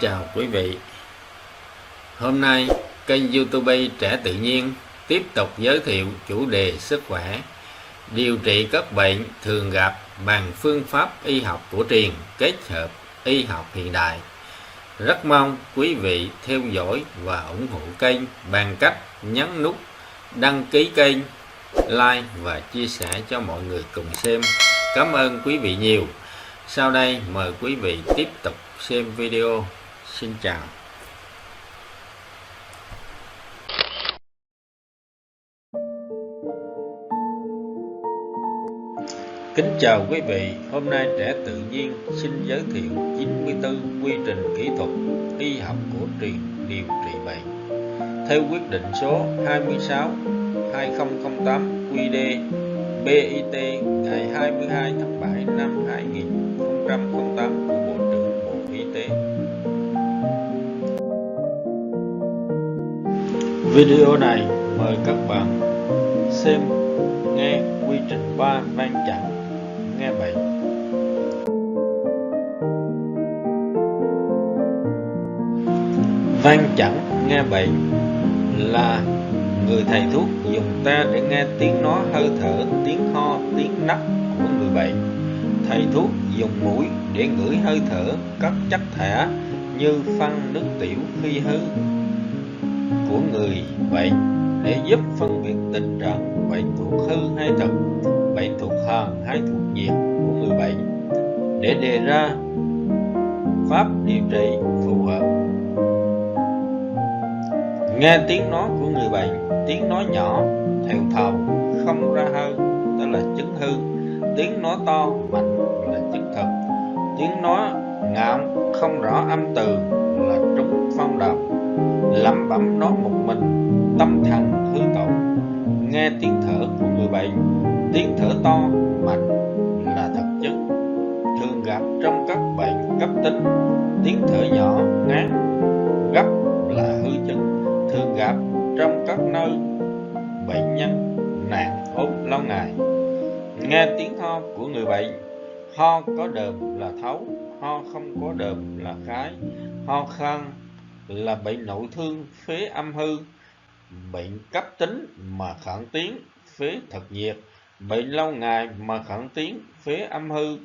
chào quý vị. Hôm nay kênh YouTube Trẻ Tự Nhiên tiếp tục giới thiệu chủ đề sức khỏe, điều trị các bệnh thường gặp bằng phương pháp y học cổ truyền kết hợp y học hiện đại. Rất mong quý vị theo dõi và ủng hộ kênh bằng cách nhấn nút đăng ký kênh, like và chia sẻ cho mọi người cùng xem. Cảm ơn quý vị nhiều. Sau đây mời quý vị tiếp tục xem video. Xin chào. Kính chào quý vị. Hôm nay Trẻ Tự Nhiên xin giới thiệu 94 quy trình kỹ thuật y học cổ truyền điều trị bệnh theo quyết định số 26/2008 QĐ BIT ngày 22 tháng 7 năm 2008 của Bộ trưởng Bộ Y tế. Video này mời các bạn xem nghe quy trình 3 van chặn nghe bệnh. Van chặn nghe bệnh là người thầy thuốc dùng ta để nghe tiếng nói, hơi thở, tiếng ho, tiếng nấc của người bệnh. Thầy thuốc dùng mũi để ngửi hơi thở các chất thải như phân, nước tiểu, khí hư của người bệnh để giúp phân biệt tình trạng bệnh thuộc hư hay thật, bệnh thuộc hàn hay thuộc nhiệt của người bệnh để đề ra pháp điều trị phù hợp. Nghe tiếng nói của người bệnh, tiếng nói nhỏ, thều thào, không ra hơi, đó là chứng hư. Tiếng nói to, mạnh là chứng thật. Tiếng nói ngạo, không rõ âm từ là trúng phong đàm. Lẩm bẩm nói một mình, tâm thần hư tổn. Nghe tiếng thở của người bệnh, tiếng thở to, mạnh là thật chứng, thường gặp trong các bệnh cấp tính. Tiếng thở nhỏ, ngắn, gấp là hư chứng, thường gặp trong các nơi bệnh nhân nặng ốm lâu ngày. Nghe tiếng ho của người bệnh, ho có đờm là thấu, ho không có đờm là khái, ho khan là bệnh nội thương phế âm hư, bệnh cấp tính mà khản tiếng phế thật nhiệt, bệnh lâu ngày mà khản tiếng phế âm hư,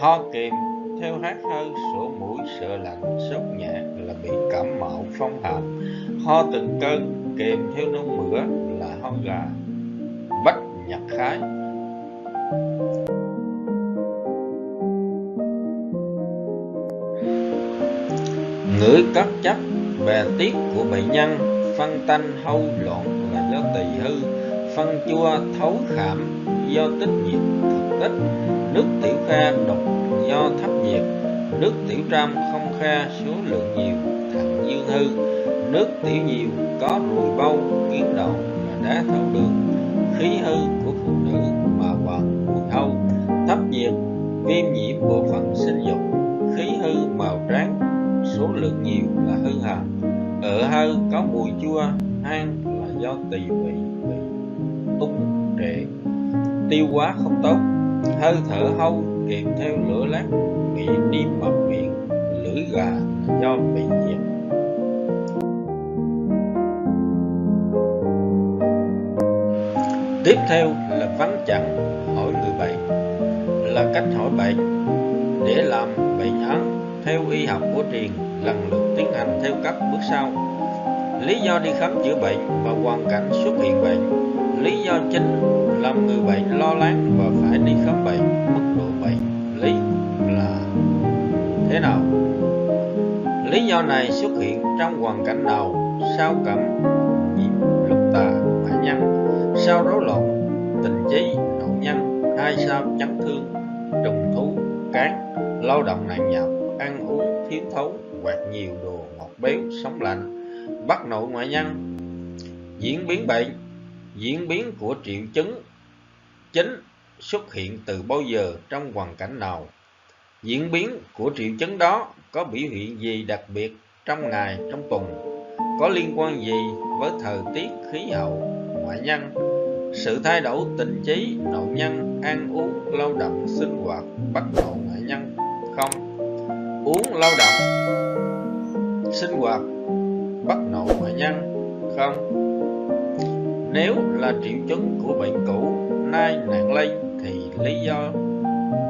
ho kèm theo hát hơi, sổ mũi, sợ lạnh, sốt nhẹ là bị cảm mạo phong hàn, ho từng cơn kèm theo nôn mửa là ho gà, bách nhật khái. Ngửi các chất bè tiết của bệnh nhân, phân tanh hâu loạn là do tỳ hư, phân chua thấu khảm do tích nhiệt thực tích, nước tiểu kha độc do thấp nhiệt, nước tiểu trăm không kha số lượng nhiều thận dương hư, nước tiểu nhiều có ruồi bâu kiến đậu là đá thấu đường, khí hư của phụ nữ mà hoàng mùi hâu, thấp nhiệt viêm nhiễm bộ phận sinh dục, khí hư màu trắng số lượng nhiều là hư hàn, ở hơi có mùi chua hang là do tỳ vị bị tung trệ, tiêu hóa không tốt, hơi thở hâu kèm theo lửa lát bị niêm mạc miệng, lưỡi gà là do bị nhiệt. Tiếp theo là vắn chặn hỏi người bệnh, là cách hỏi bệnh để làm bệnh án theo y học cổ truyền lần lượt tiến hành theo các bước sau. Lý do đi khám chữa bệnh và hoàn cảnh xuất hiện bệnh. Lý do chính làm người bệnh lo lắng và phải đi khám bệnh. Mức độ bệnh lý là thế nào? Lý do này xuất hiện trong hoàn cảnh nào? Sau cảm nhiễm lục tà ngoại nhân, sau rối loạn tình trí nội nhân, hay sau chấn thương trùng thú cán, lao động nặng nhọc, ăn uống thiếu thốn hoặc nhiều đồ ngọt béo, sống lạnh, bất nội ngoại nhân. Diễn biến bệnh. Diễn biến của triệu chứng chính xuất hiện từ bao giờ, trong hoàn cảnh nào? Diễn biến của triệu chứng đó có biểu hiện gì đặc biệt trong ngày, trong tuần? Có liên quan gì với thời tiết, khí hậu, ngoại nhân, sự thay đổi tình trí, nội nhân, ăn uống, lao động, sinh hoạt, bất nội ngoại nhân không? Uống lao động sinh hoạt bất nội ngoại nhân không? Nếu là triệu chứng của bệnh cũ nay nặng lên thì lý do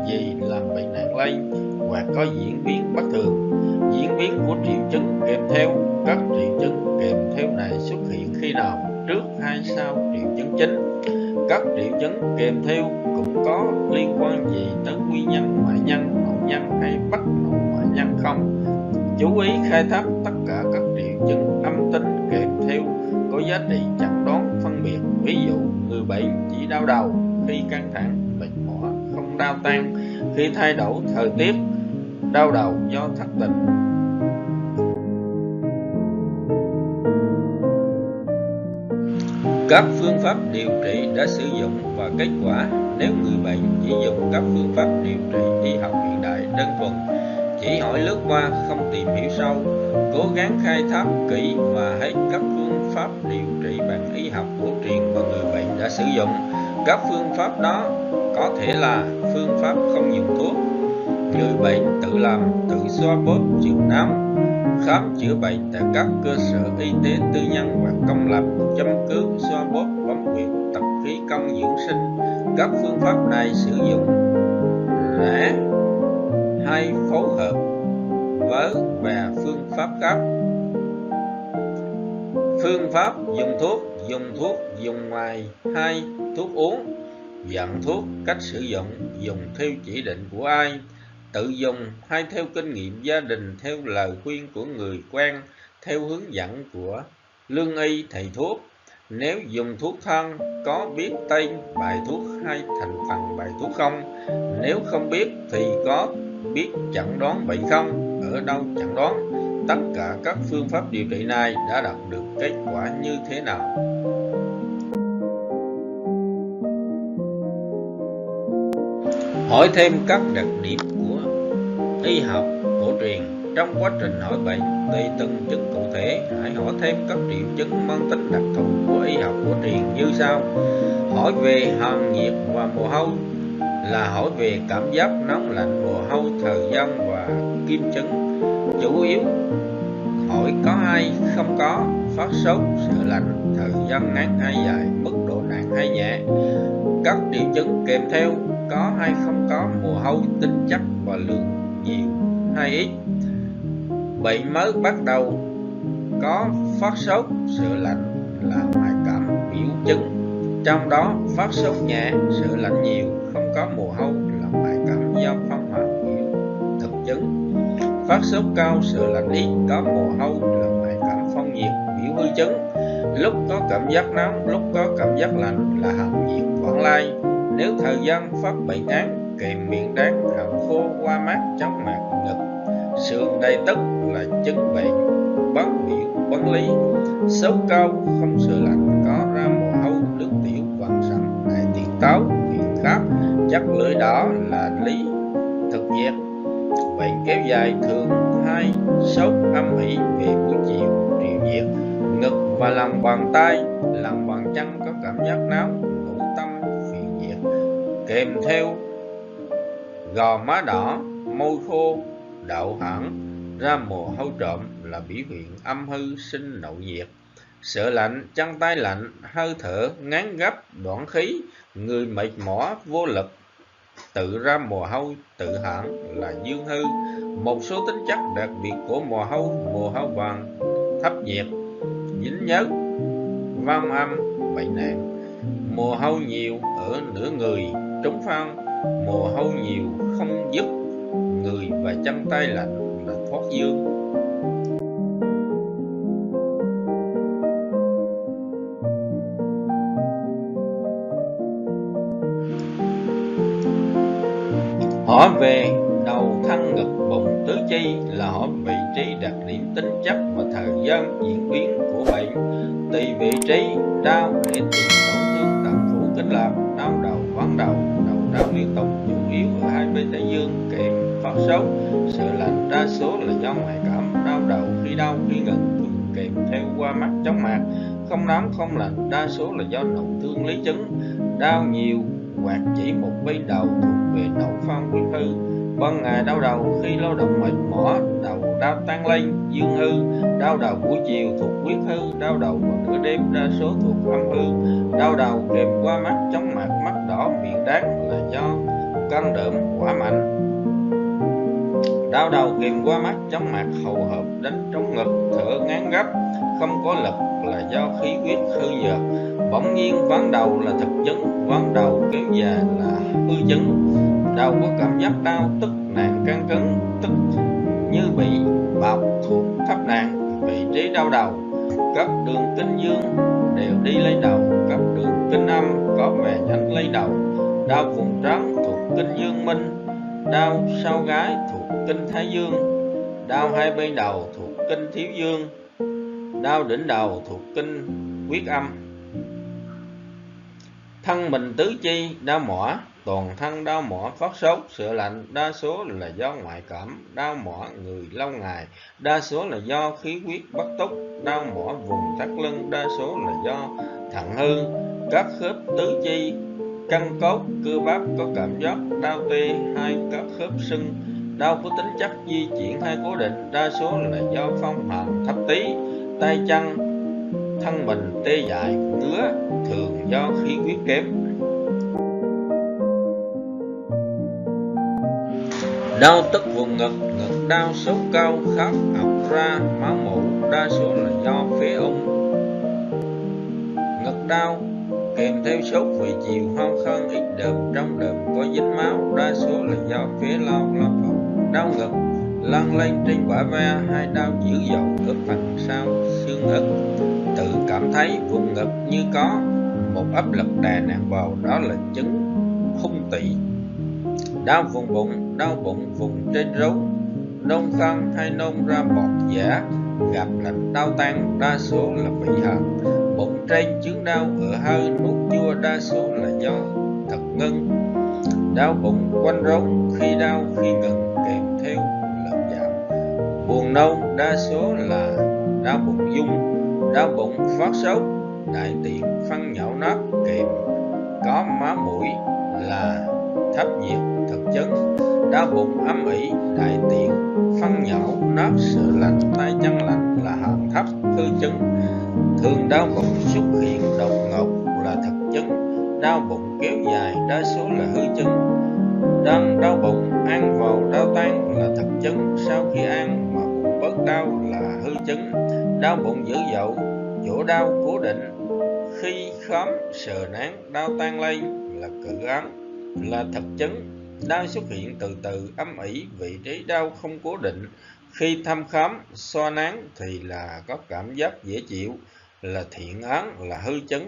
gì làm bệnh nặng lên hoặc có diễn biến bất thường? Diễn biến của triệu chứng kèm theo. Các triệu chứng kèm theo này xuất hiện khi nào, trước hay sau triệu chứng chính? Các triệu chứng kèm theo cũng có liên quan gì tới nguyên nhân ngoại nhân, nội nhân hay bất nội ngoại nhân không? Chú ý khai thác tất cả các triệu chứng âm tính kèm theo có giá trị chẩn đoán phân biệt. Ví dụ, người bệnh chỉ đau đầu khi căng thẳng, mệt mỏi, không đau tan khi thay đổi thời tiết, đau đầu do thất tình. Các phương pháp điều trị đã sử dụng và kết quả. Nếu người bệnh chỉ dùng các phương pháp điều trị y học hiện đại đơn thuần, chỉ hỏi lướt qua không tìm hiểu sâu, cố gắng khai thác kỹ và hết các phương pháp điều trị bằng y học cổ truyền mà người bệnh đã sử dụng. Các phương pháp đó có thể là phương pháp không dùng thuốc, người bệnh tự làm, tự xoa bóp chườm nóng, khám chữa bệnh tại các cơ sở y tế tư nhân và công lập, châm cứu, xoa bóp, bấm huyệt, tập khí công dưỡng sinh. Các phương pháp này sử dụng rẻ hay phối hợp với và phương pháp khác. Phương pháp dùng thuốc dùng ngoài hay thuốc uống, dạng thuốc, cách sử dụng, dùng theo chỉ định của ai, tự dùng hay theo kinh nghiệm gia đình, theo lời khuyên của người quen, theo hướng dẫn của lương y thầy thuốc. Nếu dùng thuốc thân, có biết tên bài thuốc hay thành phần bài thuốc không? Nếu không biết thì có biết chẩn đoán bệnh không? Ở đâu chẩn đoán? Tất cả các phương pháp điều trị này đã đạt được kết quả như thế nào? Hỏi thêm các đặc điểm của y học cổ truyền. Trong quá trình hỏi bệnh tùy từng chứng cụ thể, hãy hỏi thêm các triệu chứng mang tính đặc thù của y học cổ truyền như sau. Hỏi về hàn nhiệt và mồ hôi là hỏi về cảm giác nóng lạnh, mồ hôi, thời gian và kim chứng. Chủ yếu hỏi có hay không có, phát sốt, sợ lạnh, thời gian ngắn hay dài, mức độ nặng hay nhẹ. Các triệu chứng kèm theo có hay không có mồ hôi, tính chất và lượng nhiều hay ít. Bệnh mới bắt đầu có phát sốt, sợ lạnh là ngoại cảm biểu chứng, trong đó phát sốt nhẹ, sợ lạnh nhiều, không có mồ hôi là ngoại cảm do phong hàn biểu thực chứng. Phát sốt cao, sợ lạnh ít, có mồ hôi là ngoại cảm phong nhiệt biểu hư chứng. Lúc có cảm giác nóng, lúc có cảm giác lạnh là hàn nhiệt vãng lai. Nếu thời gian phát bệnh ngắn, kèm miệng đắng, họng khô, hoa mát, chóng mặt, ngực, sườn đầy tức là chứng bệnh bán biểu bán lý. Sốt cao không sợ lạnh, có ra mồ hôi, nước tiểu vàng sậm, đại tiện táo, miệng khát, chắc lưỡi đỏ là lý thực nhiệt. Bệnh kéo dài thường hay sốt âm ỉ về buổi chiều, triệu nhiệt. Ngực và lòng bàn tay, lòng bàn chân có cảm giác nóng, ngủ tâm, phiền nhiệt, kèm theo gò má đỏ, môi khô, đậu hẳn, ra mồ hôi trộm là biểu hiện âm hư sinh nội nhiệt. Sợ lạnh, chân tay lạnh, hơi thở ngán gấp, đoạn khí, người mệt mỏi vô lực, tự ra mồ hôi, tự hẳn là dương hư. Một số tính chất đặc biệt của mồ hôi vàng, thấp nhiệt, dính nhớt, vang âm, bệnh nặng. Mồ hôi nhiều ở nửa người, trúng phong, mồ hôi nhiều không dứt, người và chân tay lạnh là thoát dương. Hỏi về đầu, thân, ngực, bụng, tứ chi là hỏi vị trí, đặc điểm, tính chất và thời gian diễn biến của bệnh. Tùy vị trí đau để tìm tổn thương tạng phủ kinh lạc, đau đầu, ván đầu, đầu đau liên tục, chủ yếu ở hai bên thái dương, kèm phát sốt, sợ lạnh, đa số là do ngoại cảm, đau đầu khi đau khi ngực, thường kèm theo qua mắt, chóng mặt, không nóng không lạnh, đa số là do nội thương lý chứng, đau nhiều hoặc chỉ một bên đầu thuộc về nội phong huyết hư. Ban ngày đau đầu khi lao động mệt mỏi, đầu đau tăng lên dương hư. Đau đầu buổi chiều thuộc huyết hư. Đau đầu vào nửa đêm đa số thuộc âm hư. Đau đầu kèm qua mắt, chóng mặt, mắt đỏ, miệng đắng là do căng đỡm hỏa mạnh. Đau đầu kèm qua mắt, chóng mặt, hầu hợp, đánh trống ngực, thở ngán gấp, không có lực là do khí huyết hư nhược. Bỗng nhiên ván đầu là thực chứng, ván đầu kéo dài là hư chứng. Đầu có cảm giác đau tức nàn căng cứng, tức như bị bọc thuộc thấp nàn. Vị trí đau đầu, các đường kinh dương đều đi lấy đầu, các đường kinh âm có vẻ nhánh lấy đầu. Đau vùng trán thuộc kinh dương minh, đau sau gái thuộc kinh thái dương, đau hai bên đầu thuộc kinh thiếu dương, đau đỉnh đầu thuộc kinh huyết âm. Thân mình tứ chi đau mỏi, toàn thân đau mỏi, phát sốt, sợ lạnh, đa số là do ngoại cảm. Đau mỏi người lâu ngày, đa số là do khí huyết bất túc. Đau mỏi vùng thắt lưng, đa số là do thận hư. Các khớp tứ chi, căn cốt, cơ bắp có cảm giác đau tê hay các khớp sưng. Đau có tính chất di chuyển hay cố định, đa số là do phong hàn thấp tí. Tay chân, thân mình tê dại, ngứa, thường do khí huyết kém. Đau tức vùng ngực, ngực đau, sốt cao, khát, ọc ra, máu mủ, đa số là do phế ung. Ngực đau kèm theo sốt vì chiều, ho khan, ít đờm, trong đờm có dính máu, đa số là do phế lao phổi. Đau ngực lăn lên trên bả vai hay đau dữ dội ở phần sau xương ngực. Tự cảm thấy vùng ngực như có một áp lực đè nặng vào, đó là chứng hung tỵ. Đau vùng bụng, đau bụng vùng trên rốn, nôn khan hay nôn ra bọt giả, gặp lạnh đau tan, đa số là bị hàn. Bụng trên chứng đau ở hơi, nuốt chua, đa số là do thật ngưng. Đau bụng quanh rốn, khi đau khi ngừng, kèm theo lợn giảm. Buồn nôn, đa số là đau bụng dung. Đau bụng phát sốt, đại tiện phân nhão nát, kèm có máu mũi là thấp nhiệt thực chứng. Đau bụng âm ỉ, đại tiện phân nhão nát, sợ lạnh, tay chân lạnh là hàn thấp hư chứng. Thường đau bụng xuất hiện đột ngột là thực chứng. Đau bụng kéo dài, đa số là hư chứng. Đang đau bụng ăn vào đau tan là thực chứng. Sau khi ăn mà bụng bớt đau là hư chứng. Đau bụng dữ dội, chỗ đau cố định, khi khóm sờ nán đau tan lên là cự án là thực chứng. Đau xuất hiện từ từ âm ỉ, vị trí đau không cố định. Khi thăm khám xoa nán thì là có cảm giác dễ chịu là thiện án là hư chứng.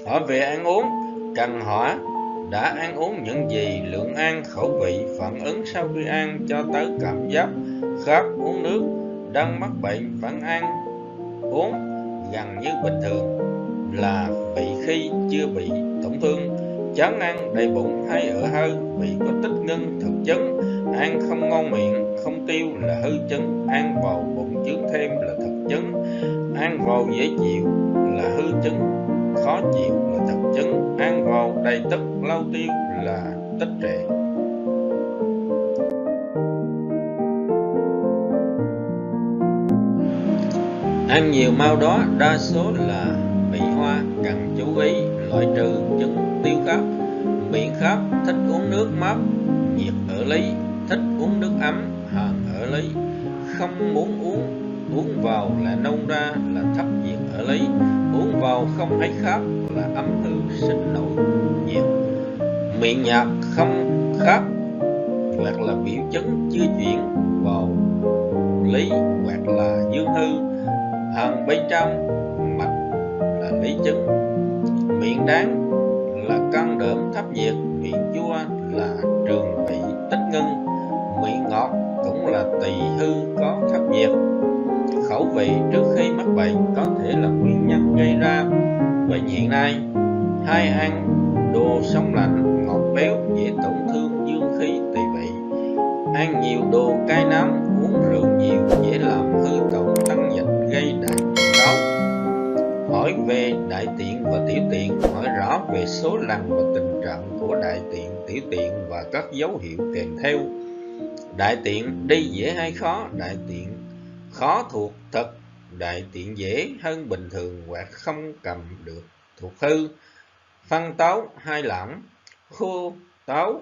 Hỏi về ăn uống, cần hỏi đã ăn uống những gì, lượng ăn, khẩu vị, phản ứng sau khi ăn cho tới cảm giác khát uống nước. Đang mắc bệnh vẫn ăn uống gần như bình thường là bị khi chưa bị tổn thương. Chán ăn, đầy bụng hay ở hơi, bị có tích ngưng thực chứng. Ăn không ngon miệng, không tiêu là hư chứng. Ăn vào bụng chướng thêm là thực chứng. Ăn vào dễ chịu là hư chứng, khó chịu là thực chứng. Ăn vào đầy tức lâu tiêu là tích trệ. Ăn nhiều mau đó, đa số là bị hoa, cần chú ý loại trừ chứng tiêu khát. Miệng khát, thích uống nước mát, nhiệt ở lý, thích uống nước ấm, hàn ở lý. Không muốn uống vào là nôn ra là thấp nhiệt ở lý. Uống vào không thấy khát là âm hư sinh nổi nhiệt. Miệng nhạt không khát hoặc là biểu chứng chưa chuyển vào lý hoặc là dương hư. Hàn bên trong mạch là lý chứng. Miệng đáng là căng đỡm thấp nhiệt. Miệng chua là trường bị tích ngưng. Miệng ngọt cũng là tỳ hư có thấp nhiệt. Khẩu vị trước khi mắc bệnh có thể là nguyên nhân gây ra bệnh hiện nay. Hay ăn đồ sống lạnh, ngọt béo dễ tổn thương dương khí tỳ vị. Ăn nhiều đồ cay nóng, uống rượu nhiều dễ làm hư tổn tăng dịch gây đại tiện đau. Hỏi về đại tiện và tiểu tiện, hỏi rõ rõ về số lần và tình trạng của đại tiện, tiểu tiện và các dấu hiệu kèm theo. Đại tiện đi dễ hay khó? Đại tiện khó thuộc thực, đại tiện dễ hơn bình thường hoặc không cầm được thuộc hư. Phân tấu hay lãm, khô tấu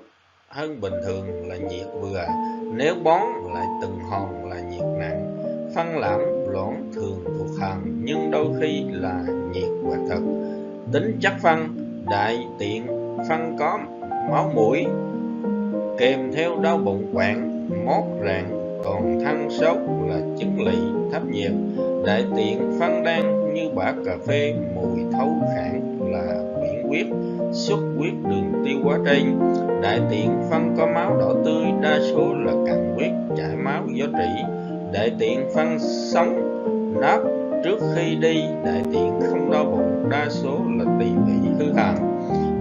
hơn bình thường là nhiệt vừa, nếu bón lại từng hòn là nhiệt nặng. Phân lãm loãng thường thuộc hàn nhưng đôi khi là nhiệt hoặc thực. Tính chất phân, đại tiện phân có máu mũi kèm theo đau bụng quặn, mót rạn, còn thân sốt là chứng lỵ thấp nhiệt. Đại tiện phân đen như bã cà phê, mùi thấu khản là biển huyết, xuất huyết đường tiêu hóa trên. Đại tiện phân có máu đỏ tươi, đa số là cặn huyết, chảy máu do trĩ. Đại tiện phân sống nát trước khi đi. Đại tiện không đau bụng, đa số là tỳ vị hư hàn.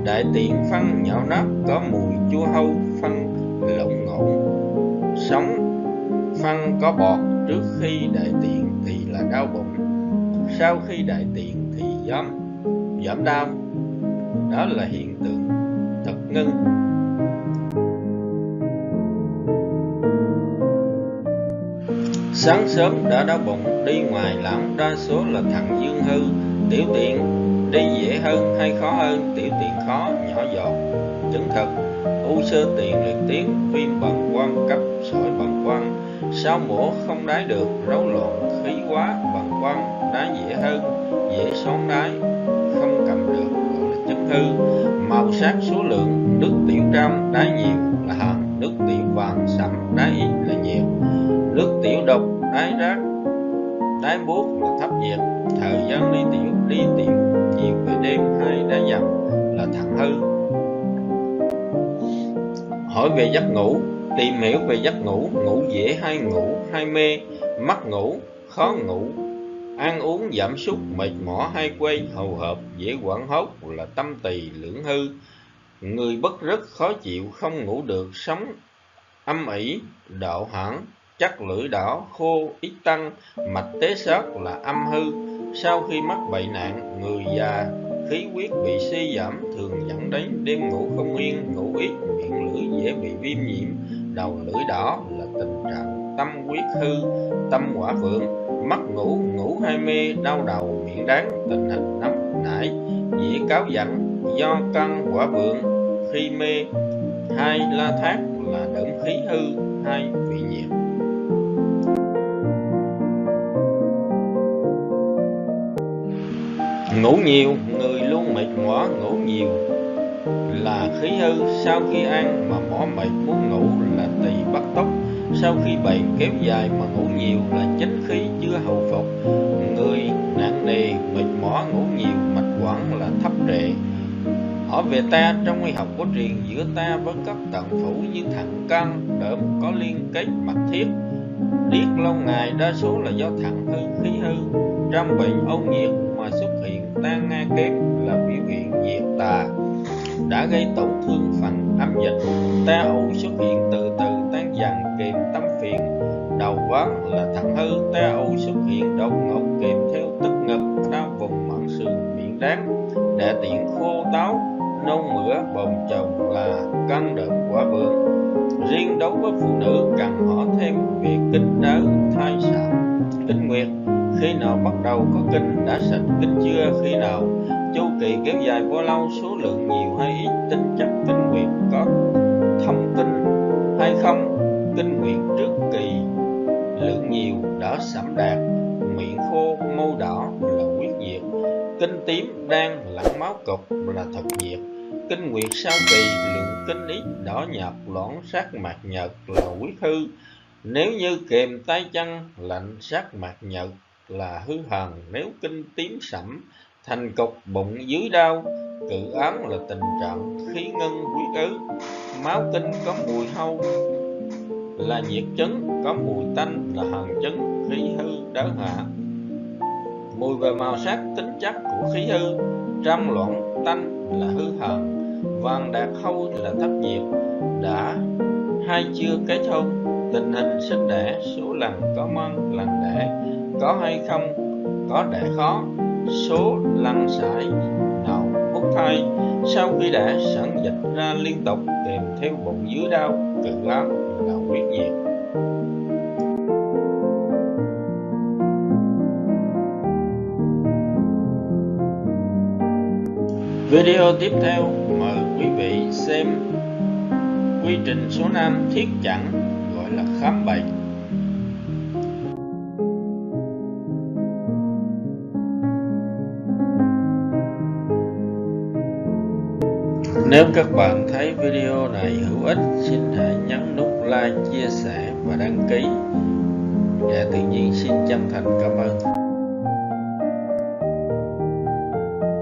Đại tiện phân nhão nát có mùi chua hâu, phân lộn ngộn sống. Phân có bọt trước khi đại tiện thì là đau bụng, sau khi đại tiện thì giảm đau. Đó là hiện tượng thực ngưng. Sáng sớm đã đau bụng, đi ngoài lãm, đa số là thận dương hư. Tiểu tiện đi dễ hơn hay khó hơn? Tiểu tiện khó, nhỏ giọt, chứng thực. U sơ tiền liệt tuyến, viêm bàng quang cấp, sỏi bàng quang. Sau mổ không đái được, rối loạn khí hóa bàng quang, đái dễ hơn, dễ xoắn đái, không cầm được gọi là chứng hư. Màu sắc số lượng, nước tiểu trong đái nhiều là hàn, nước tiểu vàng sẫm đái ít là nhiệt. Nước tiểu đục, đái rác, đái buốt là thấp nhiệt. Thời gian đi tiểu nhiều về đêm hay đái dầm là thận hư. Hỏi về giấc ngủ, tìm hiểu về giấc ngủ. Ngủ dễ hay ngủ hay mê, mất ngủ, khó ngủ, ăn uống giảm sút, mệt mỏi hay quay hầu hợp, dễ hoảng hốt là tâm tỳ lưỡng hư. Người bất rất khó chịu, không ngủ được, sống âm ỉ, đạo hãn, chắc lưỡi đỏ, khô, ít tăng, mạch tế xát là âm hư. Sau khi mắc bệnh nạn, người già khí huyết bị suy giảm thường dẫn đến đêm ngủ không yên, ngủ ít, miệng lưỡi dễ bị viêm nhiễm, đầu lưỡi đỏ là tình trạng tâm huyết hư, tâm hỏa vượng. Mất ngủ, ngủ hay mê, đau đầu, miệng đắng, tình hình nóng nảy, dễ cáu giận do căn hỏa vượng. Khi mê hay la thác là đỡm khí hư hay vị nhiệt. Ngủ nhiều, người luôn mệt mỏi, ngủ nhiều là khí hư. Sau khi ăn mà mỏi mệt muốn ngủ là tỳ bất túc. Sau khi bệnh kéo dài mà ngủ nhiều là chính khí chưa hồi phục. Người nặng nề, mệt mỏi, ngủ nhiều, mạch quản là thấp trệ. Hỏi về ta, trong y học cổ truyền giữa ta với các tạng phủ như thận, can, đỡm có liên kết mật thiết. Điếc lâu ngày đa số là do thận hư, khí hư. Trong bệnh ôn nhiệt mà xuất hiện tan nghe kém là biểu hiện nhiệt tà đã gây tổn thương phần âm dịch. Ta ù xuất hiện từ từ tan dần kèm tâm phiền, đầu ván là thận hư. Ta ù xuất hiện đột ngột kèm theo tức ngực, đau vùng mạn sườn, miệng đắng, đại tiện khô táo, nôn mửa, bồn chồn là căn đỡm quả vượng. Riêng đối với phụ nữ cần hỏi thêm về kinh đớ, thai sản, kinh nguyệt. Khi nào bắt đầu có kinh, đã sạch kinh chưa, khi nào, chu kỳ kéo dài bao lâu, số lượng nhiều hay ít, tính chất kinh nguyệt có thông kinh hay không. Kinh nguyệt trước kỳ lượng nhiều, đỏ sẫm đạt, miệng khô, môi đỏ là huyết nhiệt. Kinh tím, đen, lẫn máu cục là thực nhiệt. Kinh nguyệt sau kỳ lượng kinh ít, đỏ nhạt, loãng, sắc mạc nhợt là huyết hư. Nếu như kèm tay chân lạnh, sắc mạc nhợt là hư hàn. Nếu kinh tím sẫm, thành cục, bụng dưới đau, cự ám là tình trạng khí ngân huyết ứ. Máu kinh có mùi hâu là nhiệt chứng, có mùi tanh là hàn chứng, khí hư đớ hạ. Mùi và màu sắc tính chất của khí hư, trăm loạn tanh là hư hàn, vàng đạt hâu là thấp nhiệt. Đã hay chưa kết hôn, tình hình sinh đẻ, số lần có mang lần đẻ có hay không, có đẻ khó, số lần sải nào hút thai, Sau khi đã sẵn dịch ra liên tục kèm theo bụng dưới đau, cự áo là huyết nhiệt. Video tiếp theo mời quý vị xem quy trình số 5 thiết chặn, gọi là khám bệnh. Nếu các bạn thấy video này hữu ích, xin hãy nhấn nút like, chia sẻ và đăng ký. Dạ Tự Nhiên xin chân thành cảm ơn.